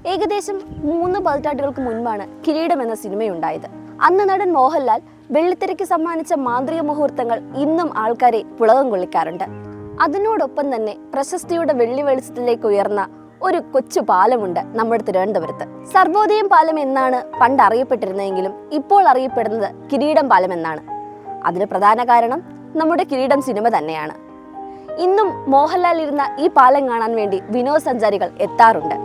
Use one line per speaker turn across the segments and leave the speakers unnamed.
ഏകദേശം 3 പതിറ്റാണ്ടുകൾക്ക് മുൻപാണ് കിരീടം എന്ന സിനിമയുണ്ടായത്. അന്ന് നടൻ മോഹൻലാൽ വെള്ളിത്തിരയ്ക്ക് സമ്മാനിച്ച മാന്ത്രിക മുഹൂർത്തങ്ങൾ ഇന്നും ആൾക്കാരെ പുളകം കൊള്ളിക്കാറുണ്ട്. അതിനോടൊപ്പം തന്നെ പ്രശസ്തിയുടെ വെള്ളി വെളിച്ചത്തിലേക്ക് ഉയർന്ന ഒരു കൊച്ചു പാലമുണ്ട് നമ്മുടെ തിരുവനന്തപുരത്ത്. സർവോദയം പാലം എന്നാണ് പണ്ട് അറിയപ്പെട്ടിരുന്നതെങ്കിലും ഇപ്പോൾ അറിയപ്പെടുന്നത് കിരീടം പാലം എന്നാണ്. അതിന് പ്രധാന കാരണം നമ്മുടെ കിരീടം സിനിമ തന്നെയാണ്. ഇന്നും മോഹൻലാൽ ഇരുന്ന ഈ പാലം കാണാൻ വേണ്ടി വിനോദസഞ്ചാരികൾ എത്താറുണ്ട്.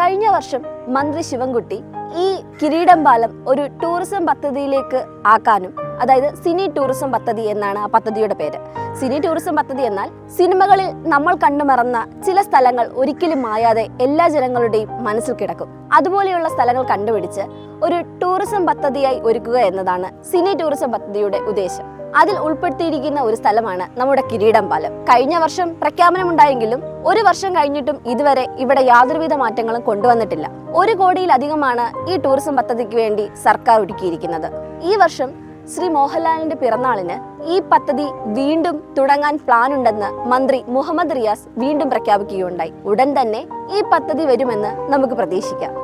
കഴിഞ്ഞ വർഷം മന്ത്രി ശിവൻകുട്ടി ഈ കിരീടം പാലം ഒരു ടൂറിസം പദ്ധതിയിലേക്ക് ആക്കാനും, അതായത് സിനി ടൂറിസം പദ്ധതി എന്നാണ് ആ പദ്ധതിയുടെ പേര്. സിനി ടൂറിസം പദ്ധതി എന്നാൽ സിനിമകളിൽ നമ്മൾ കണ്ടുമറന്ന ചില സ്ഥലങ്ങൾ ഒരിക്കലും മായാതെ എല്ലാ ജനങ്ങളുടെയും മനസ്സിൽ കിടക്കും. അതുപോലെയുള്ള സ്ഥലങ്ങൾ കണ്ടുപിടിച്ച് ഒരു ടൂറിസം പദ്ധതിയായി ഒരുക്കുക എന്നതാണ് സിനി ടൂറിസം പദ്ധതിയുടെ ഉദ്ദേശം. അതിൽ ഉൾപ്പെടുത്തിയിരിക്കുന്ന ഒരു സ്ഥലമാണ് നമ്മുടെ കിരീടം പാലം. കഴിഞ്ഞ വർഷം പ്രഖ്യാപനമുണ്ടായെങ്കിലും ഒരു വർഷം കഴിഞ്ഞിട്ടും ഇതുവരെ ഇവിടെ യാതൊരുവിധ മാറ്റങ്ങളും കൊണ്ടുവന്നിട്ടില്ല. 1 കോടിയിലധികമാണ് ഈ ടൂറിസം പദ്ധതിക്ക് വേണ്ടി സർക്കാർ ഒരുക്കിയിരിക്കുന്നത്. ഈ വർഷം ശ്രീ മോഹൻലാലിന്റെ പിറന്നാളിന് ഈ പദ്ധതി വീണ്ടും തുടങ്ങാൻ പ്ലാൻ ഉണ്ടെന്ന് മന്ത്രി മുഹമ്മദ് റിയാസ് വീണ്ടും പ്രഖ്യാപിക്കുകയുണ്ടായി. ഉടൻ തന്നെ ഈ പദ്ധതി വരുമെന്ന് നമുക്ക് പ്രതീക്ഷിക്കാം.